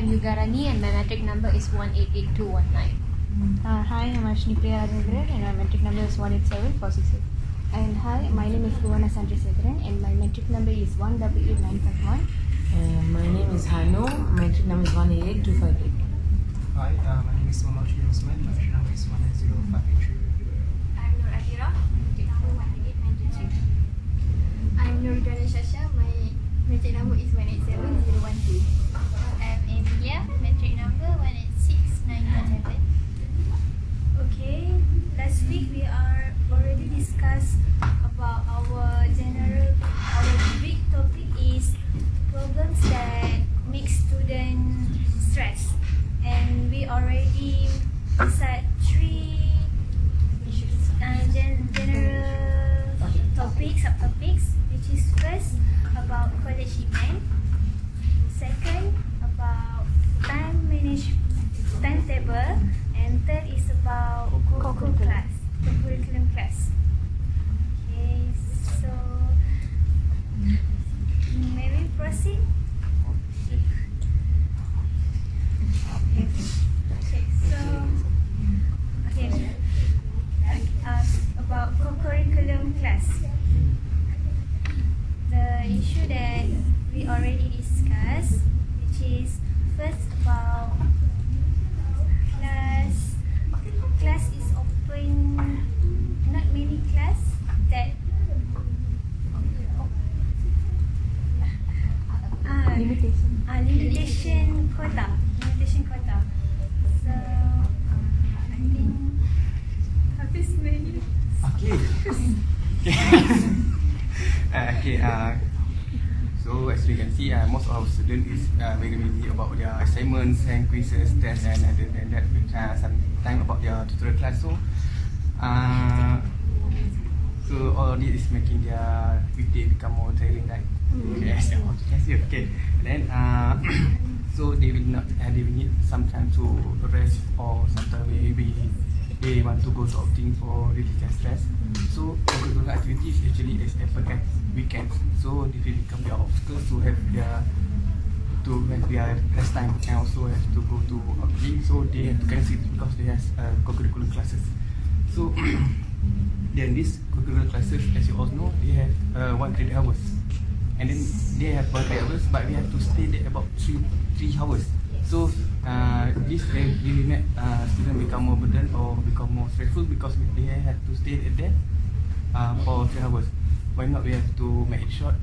I'm Yugarani and my metric number is 188219. Hi, I'm ASHVINI and my metric number is 187468. And hi, my name is PUVANAH and my metric number is 188951. My name is Hanu, metric number is 188258. Hi, my name is ROSMAN, metric number is 10583. I'm ATHIRAH, metric number 18893. I'm NURULAMIRA, my metric number is 187012. I'm EMYLIA, metric number 186917. Okay, last week we are already discussed about our big topic is problems that make students stress, and we already set three general subtopics, which is first about college event, second about timetable, and third is about co-curriculum class. Okay, so may we proceed? About co-curriculum class. The issue that we already discussed, which is first about class is open, not many class that limitation quota. So I think HAFIZ many. Okay. So as we can see, most of our students is very busy about their assignments and quizzes, tests, and other than that, some time about their tutorial class. So all of this is making their weekday become more tiring, right? Yes. Okay. Then so they will need some time to rest, or sometimes maybe they want to go to outing for religious stress. So co-curricular activities actually is happen at weekends. So this will become their obstacles to have their rest time, and also have to go to outing. So they have to cancel because they have co-curricular classes. So then these co-curricular classes, as you all know, they have 1 credit hours, and then they have 1 credit hours, but we have to stay there about 3 hours. So this really make students become more burdened or become more stressful because they have to stay there for 3 hours. Why not we have to make it short,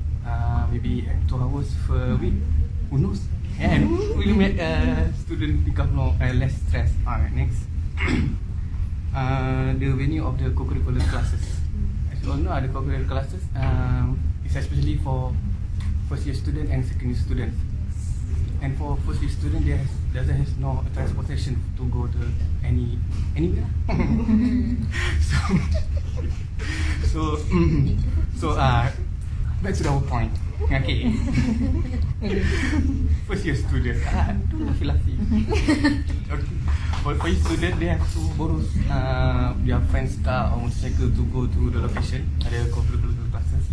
maybe 2 hours per week? Who knows? And will make students become less stressed. Alright, next. The venue of the co-curricular classes. As you all know, the co-curricular classes is especially for first year students and second year students. And for first year student, doesn't have no transportation to go to anywhere. So back to our point. Okay. First year student, don't laugh. Okay. For first student, they have to borrow their friend's car or motorcycle to go to the location, the co-curricular classes.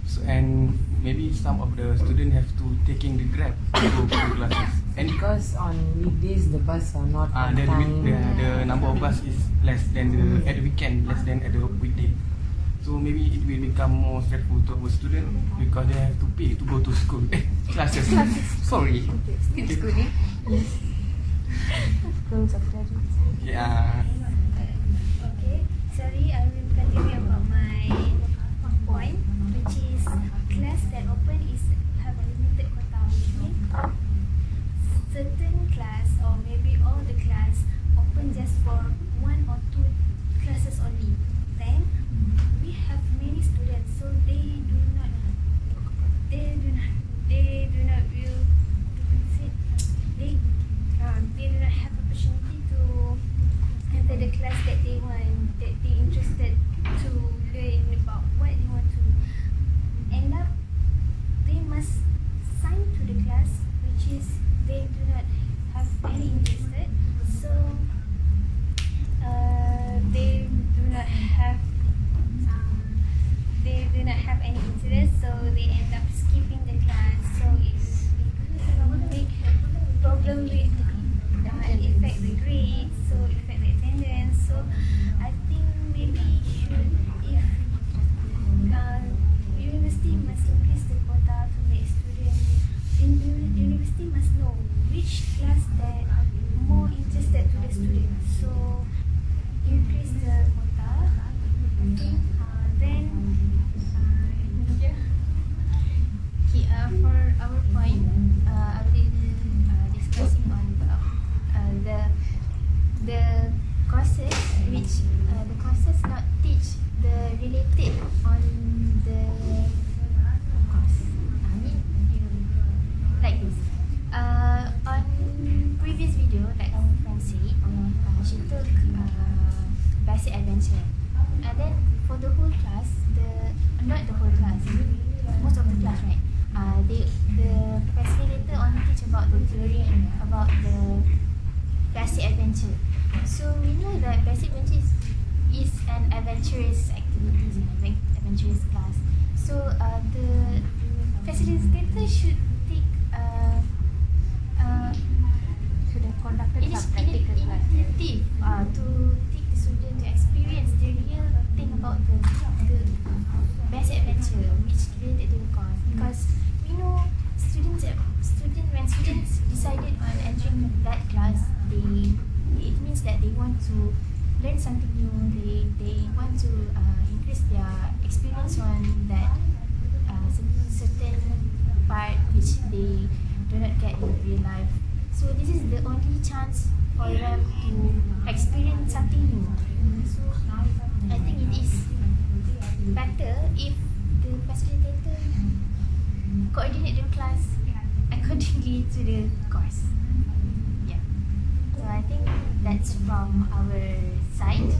So, and maybe some of the students have to taking the Grab to go to classes. And because on weekdays the bus are not on time. The number of bus is less than at the weekend, less than at the weekday. So maybe it will become more stressful to our students because they have to pay to go to school. Classes. Sorry. Still schooling? Yes. Schools of graduates. Yeah. Okay, sorry, I will continue about my point, which is class that open have a limited quota, which means certain class or maybe all the class open just for 1 or 2 classes only. Then we have many students, so they do not have opportunity to enter the class that they want, that they interested to learn about what they want to end up. They must sign to the class which is they do not have any interested. So teach the courses not teach the related on the course. I mean, like this. On previous video, like our friend said, she took basic adventure, and then for the whole class, not the whole class, most of the class, right? The facilitator only teach about the theory and about the basic adventure. So we know that basic adventure is an adventurous activities and an adventurous class. So the facilitator should take Should have conducted some practical class. initiative to take the student to experience the real thing about the basic adventure which related to the course. Because we know when students decided on entering that class, it means that they want to learn something new. They want to increase their experience on that certain part which they do not get in real life. So this is the only chance for them to experience something new. So I think it is better if the facilitator coordinate the class accordingly to the course. Yeah. So I think that's from our side.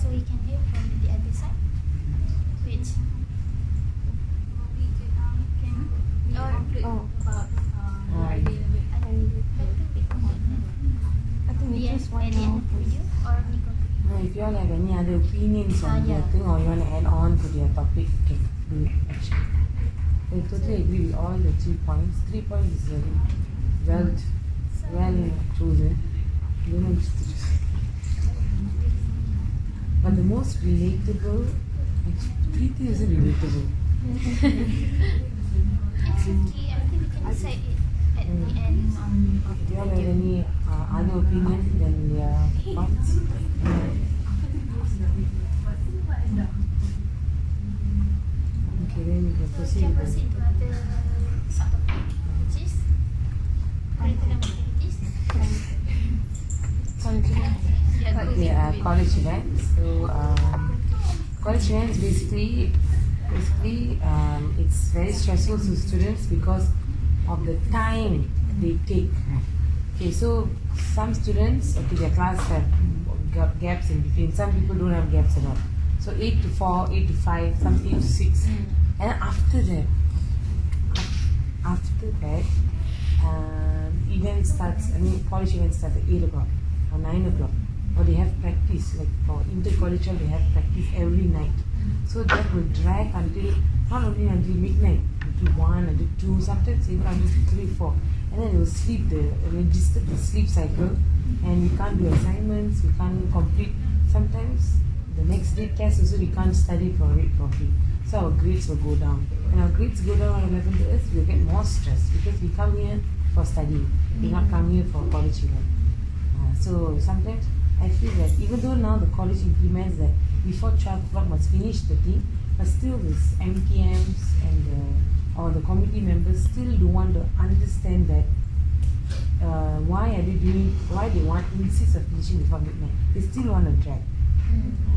So we can hear from the other side. Which? I think we just one now. If you all have any other opinions on yeah. the thing or you want to add on to their topic, you can do it actually. I totally agree with all the 3 points. 3 points is very well chosen. You know, but the most relatable, Preeti isn't relatable. It's okay. I think we can decide it at the end of Do the you all have video. any other opinion than their points? Okay, then we can So we proceed. can proceed to other subtopic, which is curriculum activities. Okay, college events. So, college events basically, it's very stressful to students because of the time they take. Okay, so some students, their class have got gaps in between. Some people don't have gaps at all. So 8 to 4, 8 to 5, some 8 to 6. And after that, event starts, college event starts at 8 o'clock or 9 o'clock. Or they have practice, like for inter-college, they have practice every night. So that will drag until, not only until midnight, until 1, until 2, sometimes even until 3, 4. And then they will sleep, register the sleep cycle, and we can't do assignments, we can't complete. Sometimes the next day test also we can't study for it properly. So our grades will go down. When our grades go down on 11 to us, we'll get more stress because we come here for study. We not come here for college event. So sometimes I feel that even though now the college implements that before 12 o'clock must finish the thing, but still this MTMs and or the committee members still don't want to understand that why they want insist of finishing before midnight. They still want to drag.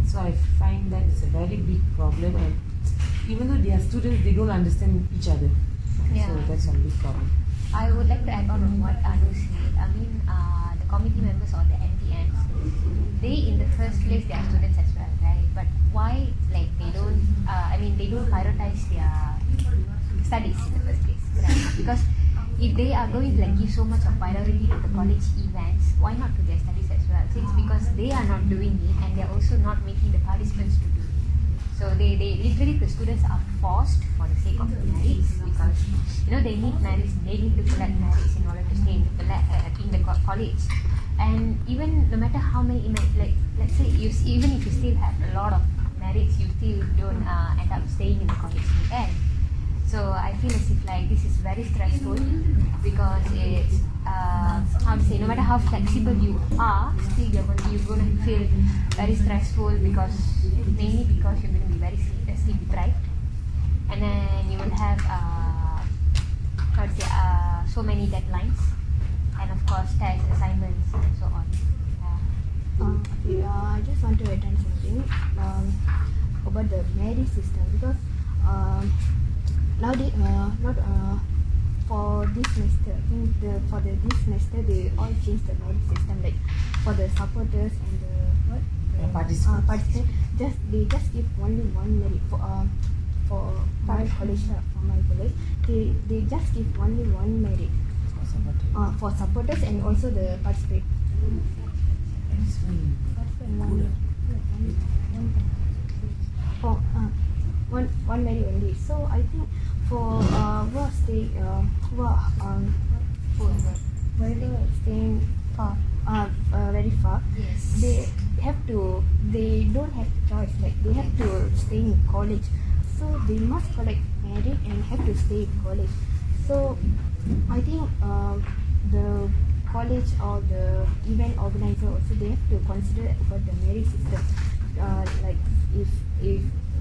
So I find that it's a very big problem, and even though they are students, they don't understand each other. Yeah. So that's a big problem. I would like to add on what Anu said. The committee members or the MTNs, they in the first place they are students as well, right? But why they don't? They don't prioritize their studies in the first place, right? Because if they are going to give so much of priority to the college events, why not to their studies as well? Since because they are not doing it and they are also not making the participants to do it. So they literally, the students are forced for the sake of the merits, because they need merits, they need to collect merits in order to stay in the college. And even no matter how many, let's say even if you still have a lot of merits, you still don't end up staying in the college in the end. So I feel as if this is very stressful, because it's no matter how flexible you are, still you're going to feel very stressful, mainly because you're going to be very sleep deprived, and then you will have so many deadlines, and of course tests, assignments, and so on. Okay, just want to return something about the merit system, because nowadays, not for this semester, I think this semester they all changed the merit system. Like for the supporters and the participants, they just give only one merit for my college. For my college, they just give only one merit for supporters and also the participants. For one merit only. So I think for who are staying staying far, very far, Yes. they don't have choice. Like they have to stay in college, so they must collect merit and have to stay in college. So I think the college or the event organizer also, they have to consider about the merit system. Like if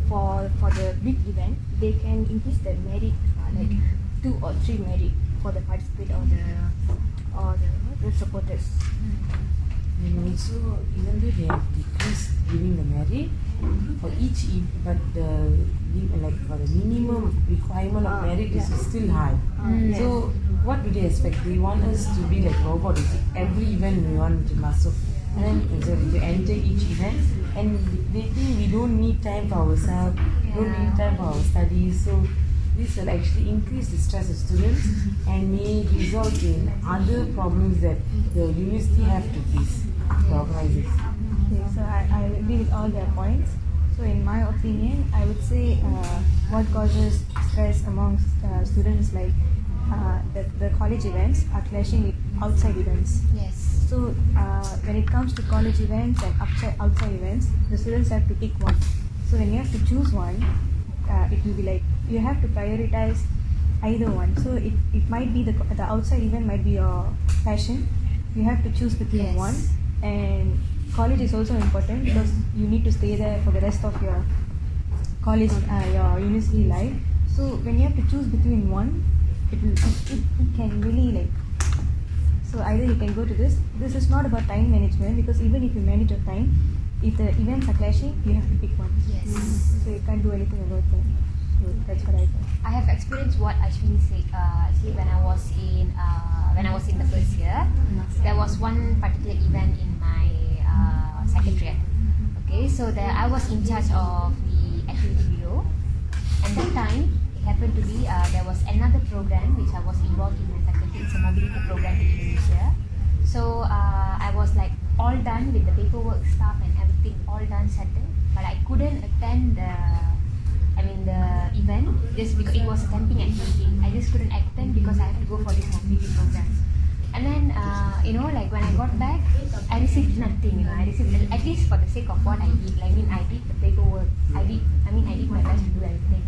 for the big event, they can increase the merit like 2 or 3 merit for the participant or the supporters. And also, even though they have decreased giving the merit for each, but the like for the minimum requirement of merit is still high. So what do they expect? They want us to be like robots. Every event we want to muscle, and then so to enter each event, and they think we don't need time for ourselves, don't need time for our studies. So this will actually increase the stress of students and may result in other problems that the university have to face to organize this. Okay, so I agree with all their points. So in my opinion, I would say what causes stress amongst students, like the college events are clashing with outside events. Yes. So when it comes to college events and outside events, the students have to pick one. So when you have to choose one, it will be like you have to prioritize either one. So it might be the outside event might be your passion. You have to choose between Yes. one, and college is also important because you need to stay there for the rest of your college, your university life. So when you have to choose between one, it can really like. So either you can go to this. This is not about time management, because even if you manage your time, if the events are clashing, you have to pick one. Yes. So you can't do anything about that. So that's what I thought. I have experienced what Ashwini said. Actually, when I was in the first year, there was one particular event in my secretariat. Okay, so I was in charge of the activity bureau, and that time it happened to be there was another program which I was involved in my faculty. It's a mobility program in Indonesia. So I was like all done with the paperwork stuff and everything, all done settled, but I couldn't attend the event just because it was a camping activity. I just couldn't attend because I had to go for this mobility program. And then like when I got back, I received nothing. I received, at least for the sake of what I did. I did the paperwork. I did my best to do everything.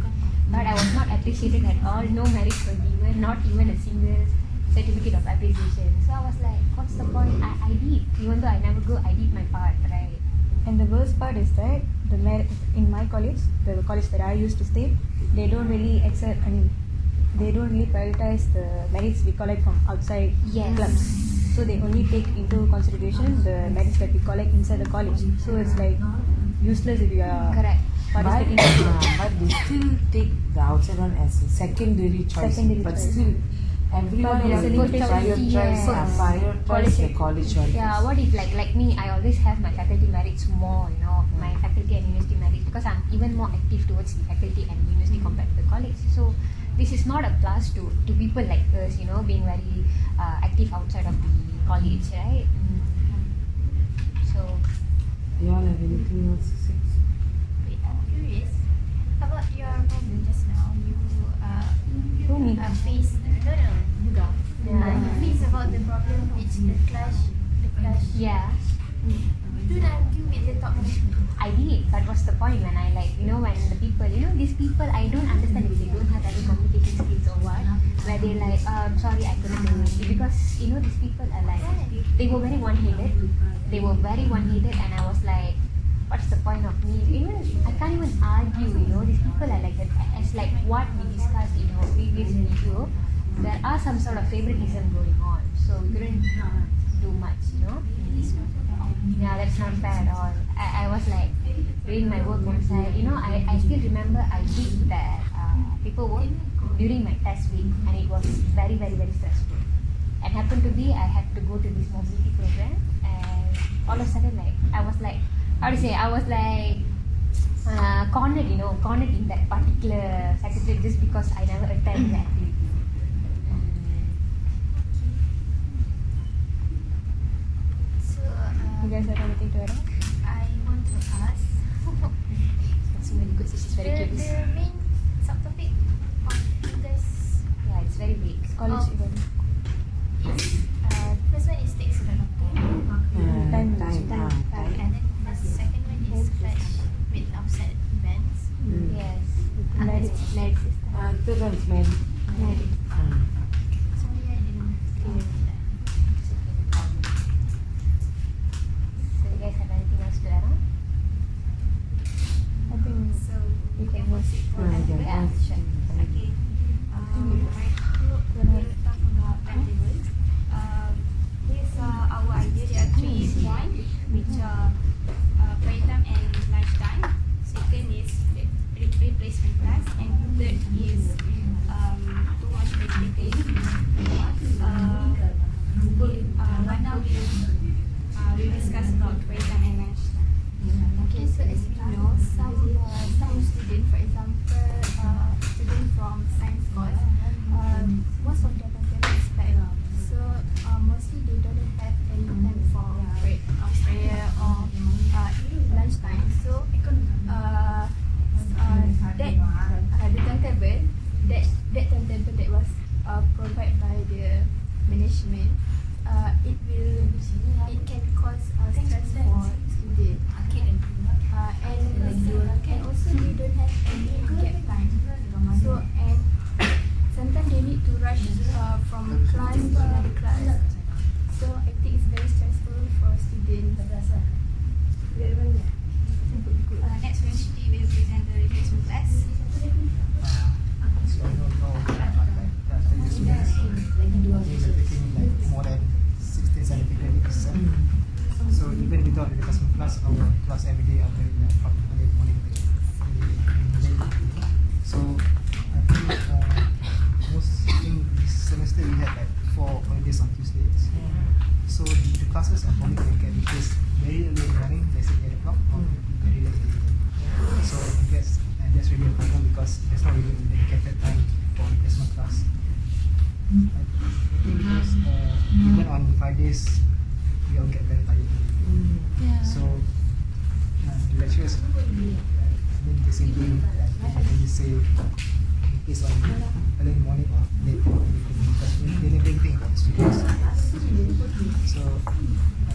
But I was not appreciated at all. No merits were given, not even a single certificate of appreciation. So I was like, what's the point? I did. Even though I never go, I did my part, right? And the worst part is that in my college, the college that I used to stay, they don't really accept. They don't really prioritize the merits we collect from outside clubs. So they only take into consideration the merits that we collect inside the college. So it's like useless if you are Correct. participating. But they still take the outside one as a secondary choice. But still, everyone But will there's a prioritize the college one. Yeah, what if like me, I always have my faculty merits more, my faculty and university merits, because I'm even more active towards the faculty and university compared to the college. So this is not a plus to people like us, being very active outside of the college, right? So, Do you all have anything else to say? Wait, I'm curious about your problem just now. You face you face about the problem which the clash. yeah, You don't argue with the top management. I did. That was the point when I when the people, these people, I don't understand if they don't have any communication skills or what, where they like, sorry, I couldn't do it. Because, these people are like, they were very one-headed. And I was like, what's the point of me? I can't even argue, these people are like that. As like what we discussed in our previous video, there are some sort of favoritism going on. So we couldn't do much, Yeah, that's not fair at all. I I was like doing my work on site. You know, I still remember I did that paperwork during my test week, and it was very, very, very stressful. And happened to be I had to go to this mobility program, and all of a sudden, like I was like, how to say, I was like cornered, you know, cornered in that particular secretariat just because I never attended the activity. So, You guys have anything to add on? I want to ask So many good, she's very curious. the main subtopic of this Yeah, it's very big. College Oh. event. is first one is take student Time. and then the second one is clash with outside events. Yes. Married sister. Third one is married. Married. Sorry, I didn't clear that. So you guys have anything else to add on? I think So You we can can proceed for Yeah, timetable. Yeah, sure. Okay. My group will talk about timetables. These are our idea. There are 3 points, which are play time and lunch time. Second is replacement class, and third is too much practicing. Right now we discuss about play time and lunch time. Okay, so as we know, some students, for example, students from science course, most of their timetable is packed. So mostly they don't have any time for break or prayer or lunchtime. So the timetable that timetable that was provided by the management, it can cause stress for students. And also they don't have any gap time. So and sometimes they need to rush from class to another class. So I think it's very stressful for students. Next Wednesday we will present the replacement class. So I don't know the students they were taking like more than 16, 17 credits. So even without the replacement class, our class every day are very from early morning to late evening. So I think this semester we had like 4 holidays on Tuesdays. So the classes are probably going to get replaced very early in the morning, let's say 8 o'clock, or very late in the evening. So that's really a problem because there's not really dedicated time for replacement class. I think because even on Fridays, we all get very tired. So the lecturers, they simply they just say it's on early morning or late because they never think about the students. So I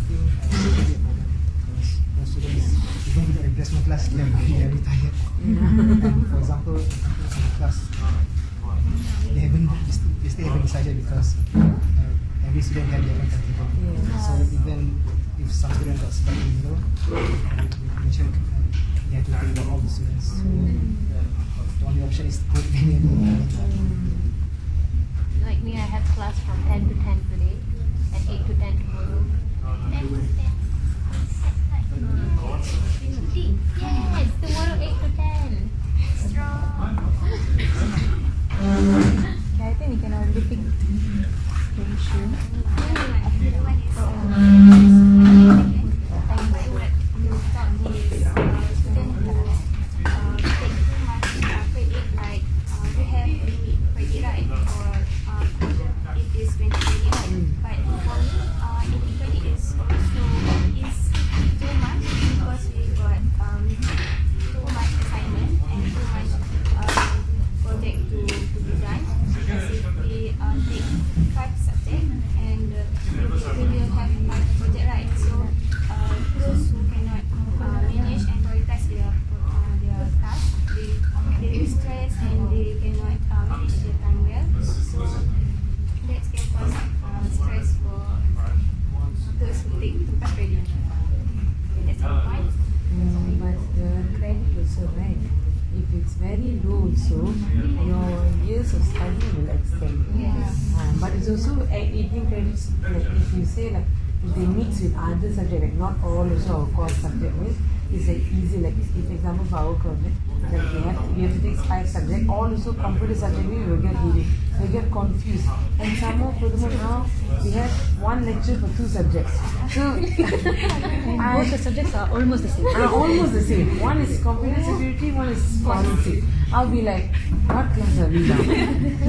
think it's really a problem because most students, even with the replacement class, they are very tired. And for example, in class, they still haven't decided because every student have their own timetable. So even if some students got stuck in the middle, we make sure they have to think about all the students. So the only option is to put them in the morning. Like me, I have class from 10 to 10 today and 8 to 10 tomorrow. 10 to 10. Yes, tomorrow 8 to 10. Strong. Okay, I think we can already pick very soon. The one is I would start this student take too much credit, like we have limit credit, right? Or it is 20 credit, right? But for me, 80 credit is also too much because we got too much assignment and too much project to be done. Because if we take 5 subjects and we will have 5 projects, right? So those who cannot manage and prioritize their tasks, they will stress and they cannot manage their time well. So that can cause stress for those who take too much credit. That's our point. But the credit also, right? If it's very low also, your years of study will extend. But it's also 18 credits, like if you say like if they mix with other subjects, like not all also our core subject, means is like easy. Like if example for our project, like we have to take 5 subjects. All also computer subject we will get headache. We get confused. And some more furthermore now we have one lecture for 2 subjects. So And both the subjects are almost the same. almost the same. One is computer security, one is forensic. I'll be like, what class are we now?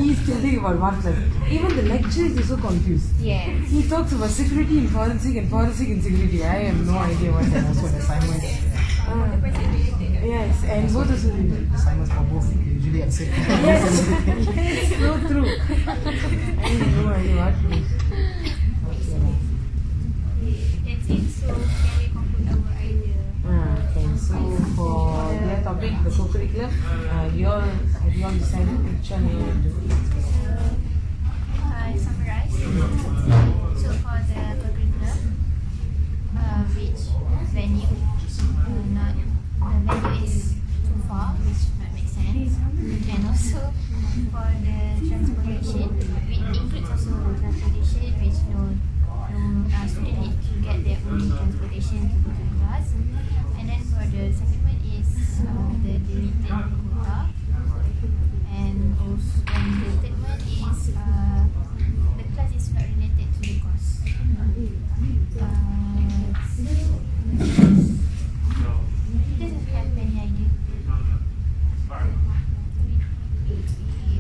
He's telling about what class. Even the lecturer is also confused. Yes. He talks about security in forensic and forensic in security. I have no idea what that Also is. the assignments. Yes, and both also related. Assignments for both usually at the same time. Yes, it's so true. I have no idea what it is. That's it. So can we conclude our idea? Okay, so for their topic, the co-curriculum, have you all decided which one you want to do? I summarize. So for the curriculum, which venue, not the venue is too far, which not make sense, and also for the transportation, which includes also transportation, which no student need to get their own transportation to go to class, and then for the second one is the deleted quota, and also the third one is the class is not related to the course. Does it have any idea? We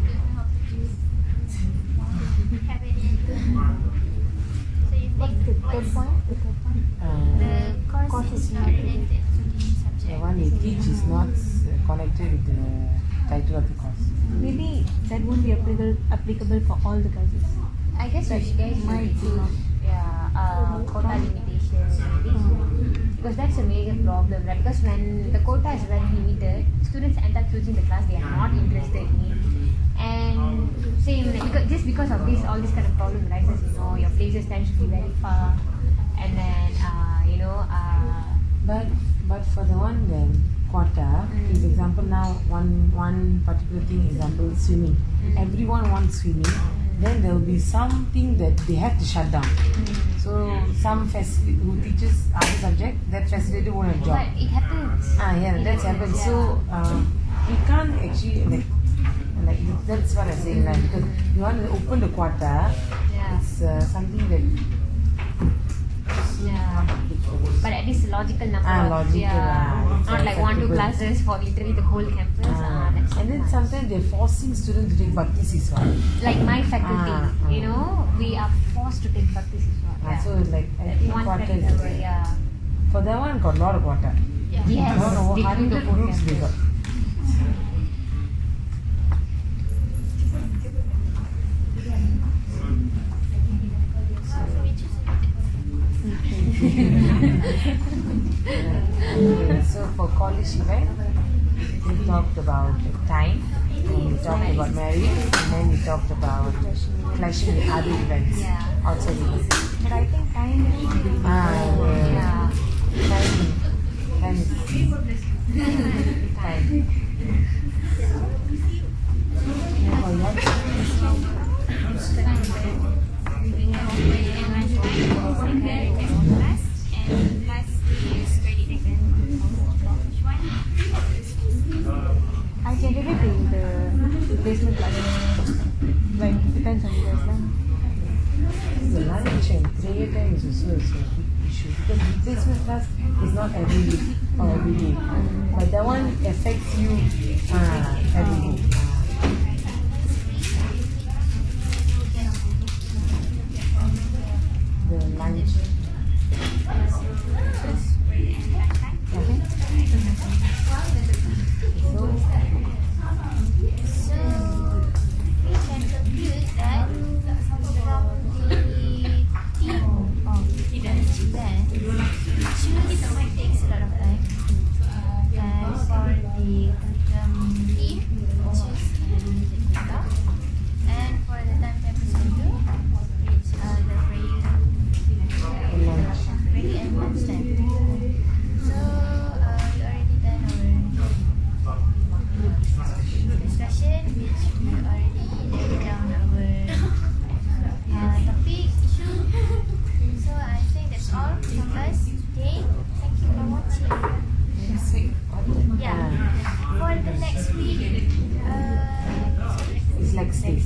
don't know how to choose. Have any idea? So you What's think the third point? The third point? the course is not related to the subject? The one you teach is not connected with the title of the course. Maybe that won't be applicable for all the classes. I guess you guys might do quota limitation maybe. Because that's a major problem, right? Because when the quota is very limited, students end up choosing the class they are not interested in. And same, like, because of this, all this kind of problem arises, your places tend to be very far. And then, But for the one then quota, is example now one particular thing, example swimming. Everyone wants swimming. Then there will be something that they have to shut down. So some who teaches other subject, that facilitator won't have job. but it happens. That's happened. So we can't actually like that's what I say, like, because you want to open the quota. Yeah. It's something that. Yeah. But at least logical number. Logical, Not like acceptable. 1, 2 classes for literally the whole campus. That's And then sometimes they're forcing students to take Bhakti Siswa. like my faculty, we are forced to take Bhakti Siswa. So like I That think one quota credit is hour, yeah. for that one got a lot of quota. Yes, I don't know, they do 100 the whole groups they campus. got. So we choose a Okay, so for college event, we talked about time, and we talked about marriage, and then we talked about clashing with other events, Yeah. outside events. But I think time should be Yeah. Time is time. Oh, yeah. I generally take the placement classes. Like depends on you guys. The lunch and prayer time is also a big issue because replacement class is not every week or every day, but that one affects you every day. The lunch. So we can conclude that from the theme of the event, choose takes a lot of time. And for the theme, choose limited quota. And for the timetable schedule, which are the prayer next week, It's like stage.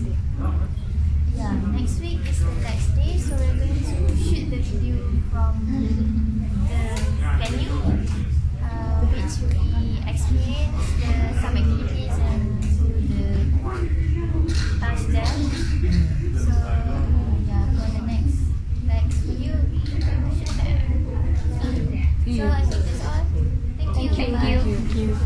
yeah, next week is the next day, so we're going to shoot the video from the venue, which we experience some activities and do the task there. So yeah, for the next video, we shoot that. So I think that's all. Thank you. Thank you.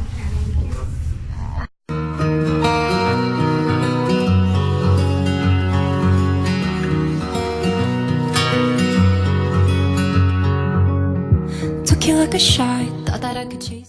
Took you like a shot, thought that I could chase